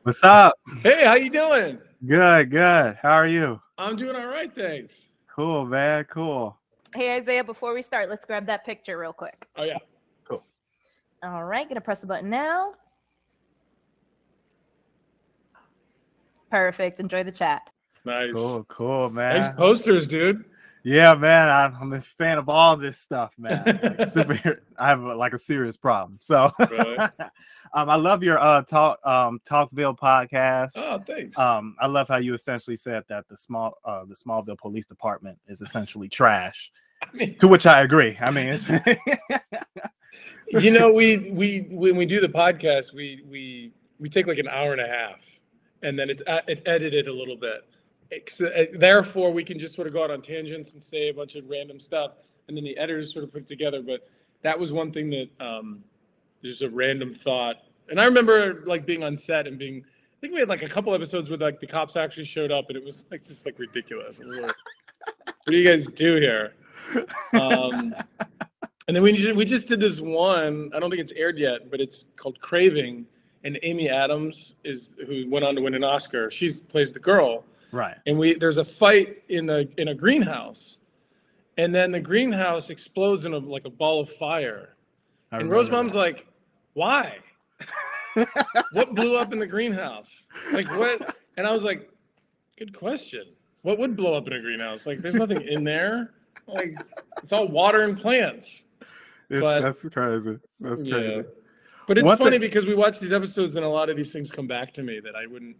What's up? Hey, how you doing? Good, good. How are you? I'm doing all right, thanks. Cool, man. Cool. Hey, Isaiah, before we start, let's grab that picture real quick. Oh yeah. Cool. All right, gonna press the button now. Perfect. Enjoy the chat. Nice. Cool, Nice man. posters, dude. Yeah, man. I'm a fan of all this stuff, man. I have a serious problem. So, Really? I love your Talkville podcast. Oh, thanks. I love how you essentially said that the Smallville Police Department is essentially trash. To which I agree. I mean, it's we when we do the podcast, we take like an hour and a half, and then it's edited a little bit. Therefore, we can just sort of go out on tangents and say a bunch of random stuff, and then the editors sort of put it together. But that was one thing that just a random thought. And I remember like being on set and I think we had like a couple episodes where like the cops actually showed up, and it was like just like ridiculous. And we were like, what do you guys do here? And then we just did this one. I don't think it's aired yet, but it's called Craving, and Amy Adams who went on to win an Oscar. She plays the girl. right. And there's a fight in a greenhouse, and then the greenhouse explodes in a ball of fire. And Rosemom's like, "Why? What blew up in the greenhouse? Like what?" And I was like, "Good question. What would blow up in a greenhouse? Like there's nothing in there. Like it's all water and plants." That's crazy. That's Yeah. crazy. But it's funny because we watch these episodes and a lot of these things come back to me that I wouldn't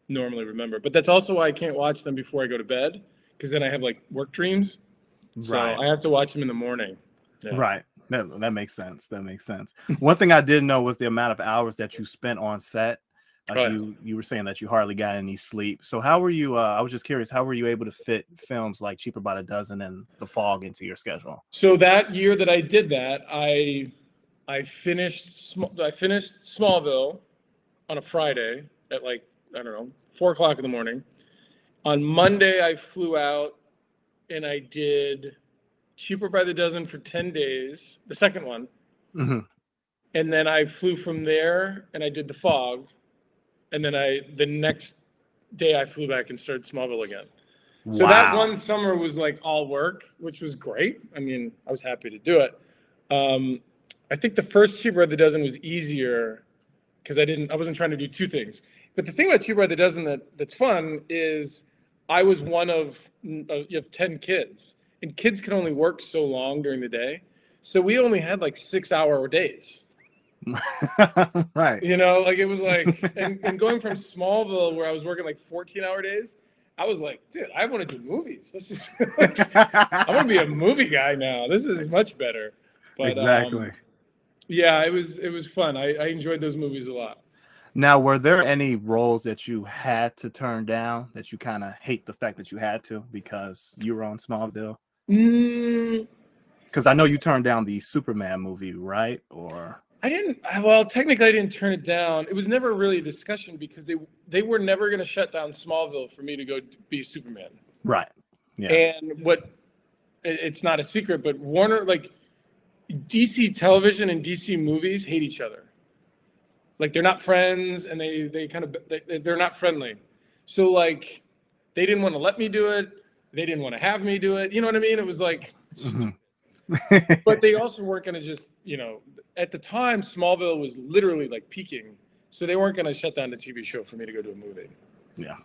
normally remember. But that's also why I can't watch them before I go to bed, because then I have like work dreams. So Right. I have to watch them in the morning. Yeah. Right. That makes sense. That makes sense. One thing I didn't know was the amount of hours that you spent on set. Like Right. you were saying that you hardly got any sleep. So how were you? I was just curious. How were you able to fit films like Cheaper by the Dozen and The Fog into your schedule? So that year that I did that, I finished Smallville on a Friday at like, I don't know, 4:00 in the morning. On Monday, I flew out and I did Cheaper by the Dozen for 10 days, the second one. Mm-hmm. And then I flew from there and I did The Fog. And then the next day I flew back and started Smallville again. So that one summer was like all work, which was great. I mean, I was happy to do it. I think the first Cheaper by the Dozen was easier because I wasn't trying to do two things. But the thing about Cheaper by the Dozen that's fun is I was one of you have 10 kids, and kids can only work so long during the day. So we only had like 6-hour days. Right. You know, like it was like, and going from Smallville where I was working like 14-hour days, I was like, dude, I want to do movies. This is, I want to be a movie guy now. This is much better. But, exactly. Yeah, it was fun. I enjoyed those movies a lot. Now, were there any roles that you had to turn down that you kind of hate the fact that you had to because you were on Smallville? Because I know you turned down the Superman movie, right? Or I didn't. Well, technically, I didn't turn it down. It was never really a discussion because they were never going to shut down Smallville for me to go be Superman. Right. Yeah. And it's not a secret, but Warner, like DC television and DC movies hate each other. Like they're not friends, and they're not friendly. So like they didn't want to let me do it. They didn't want to have me do it. You know what I mean? It was like, but they also weren't going to just, at the time, Smallville was literally like peaking. So they weren't going to shut down the TV show for me to go do a movie. Yeah,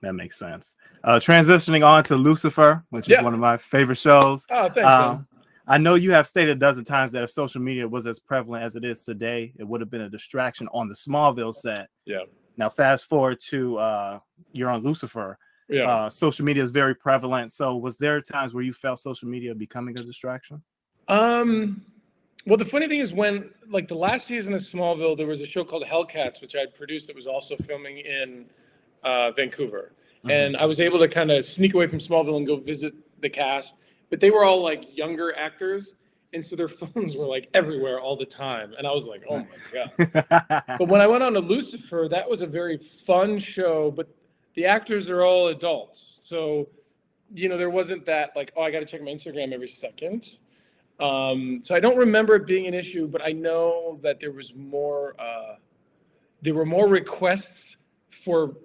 that makes sense. Transitioning on to Lucifer, which is one of my favorite shows. Oh, thanks, man. I know you have stated a dozen times that if social media was as prevalent as it is today, it would have been a distraction on the Smallville set. Yeah. Now, fast forward to you're on Lucifer. Yeah. Social media is very prevalent. So was there times where you felt social media becoming a distraction? Well, the funny thing is when, like the last season of Smallville, there was a show called Hellcats, which I had produced that was also filming in Vancouver. Mm-hmm. And I was able to kind of sneak away from Smallville and go visit the cast. But they were all like younger actors. And so their phones were like everywhere all the time. And I was like, oh my God. But when I went on to Lucifer, that was a very fun show. But the actors are all adults. So, there wasn't that like, oh, I got to check my Instagram every second. So I don't remember it being an issue, but I know that there were more requests for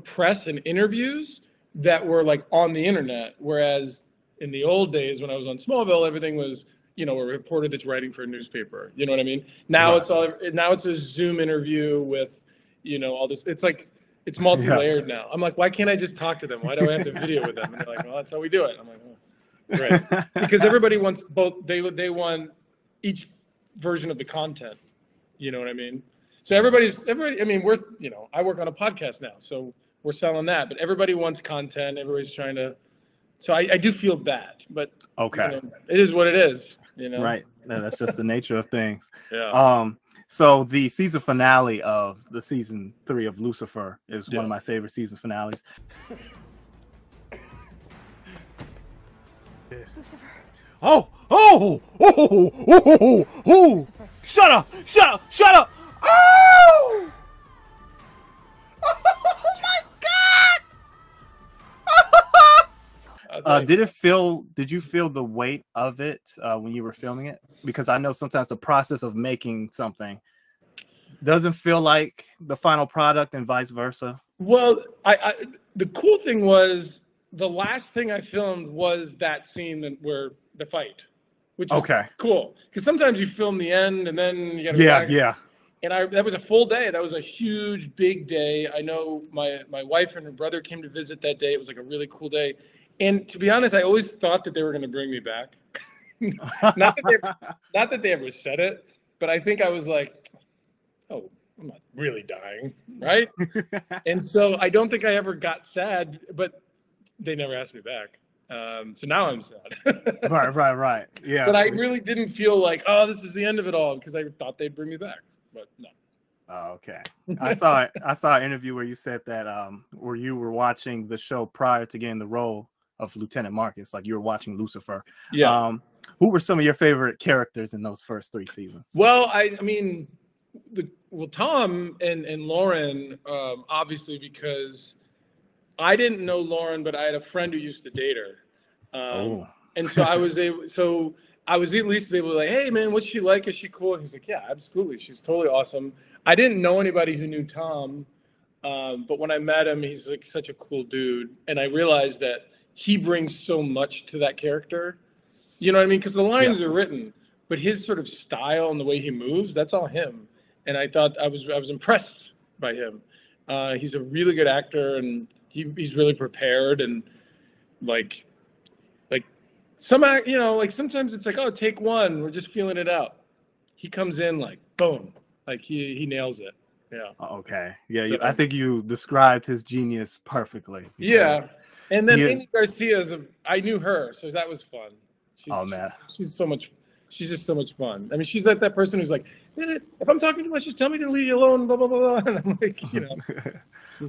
press and interviews that were like on the internet, whereas in the old days when I was on Smallville, everything was, you know, a reporter that's writing for a newspaper. You know what I mean? Now it's a Zoom interview with, you know, all this. It's like it's multi-layered now. I'm like, why can't I just talk to them? Why do I have to video with them? And they're like, well, that's how we do it. I'm like, oh, great, because everybody wants both. They want each version of the content. You know what I mean? So everybody. I mean, I work on a podcast now, so we're selling that. But everybody wants content. Everybody's trying to. So I do feel that, but okay, you know, it is what it is. You know, right? No, that's just the nature of things. Yeah. So the season finale of the season 3 of Lucifer is one of my favorite season finales. Lucifer. Oh! Shut up! Oh! Oh my God! Did you feel the weight of it when you were filming it? Because I know sometimes the process of making something doesn't feel like the final product and vice versa. Well, the cool thing was the last thing I filmed was that scene where the fight, which is cool. Because sometimes you film the end and then you got to yeah. And that was a full day. That was a huge, big day. I know my wife and her brother came to visit that day. It was like a really cool day. And to be honest, I always thought that they were going to bring me back. not that they ever said it, but I think I was like, oh, I'm not really dying, right? And so I don't think I ever got sad, but they never asked me back. So now I'm sad. Right. Yeah. But I really didn't feel like, oh, this is the end of it all, because I thought they'd bring me back, but no. Oh, okay. I saw an interview where you said that where you were watching the show prior to getting the role of Lieutenant Marcus, like you were watching Lucifer. Yeah. Who were some of your favorite characters in those first 3 seasons? Well, I mean, Tom and Lauren, obviously, because I didn't know Lauren, but I had a friend who used to date her. And so I was at least able to like, hey man, what's she like? Is she cool? And he's like, yeah, absolutely. She's totally awesome. I didn't know anybody who knew Tom. But when I met him, he's like such a cool dude. And I realized that he brings so much to that character. You know what I mean? Because the lines are written, but his sort of style and the way he moves, that's all him. And I thought I was impressed by him. He's a really good actor, and he's really prepared. And like sometimes it's like, oh, take one, we're just feeling it out. He comes in like boom, like he nails it. Yeah. Okay. Yeah. So, I think you described his genius perfectly. Yeah. And then Amy Garcia's I knew her, so that was fun. She's just so much fun. I mean, she's like that person who's like, if I'm talking too much, just tell me to leave you alone, blah, blah, blah. And I'm like, you know.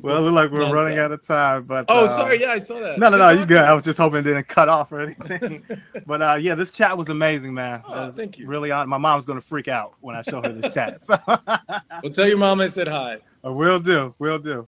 Well, it looks like we're running out of time. But sorry. Yeah, I saw that. No, you good. I was just hoping it didn't cut off or anything. But yeah, this chat was amazing, man. Thank you. Really on. My mom's going to freak out when I show her this chat. So. Well, tell your mom I said hi. Will do.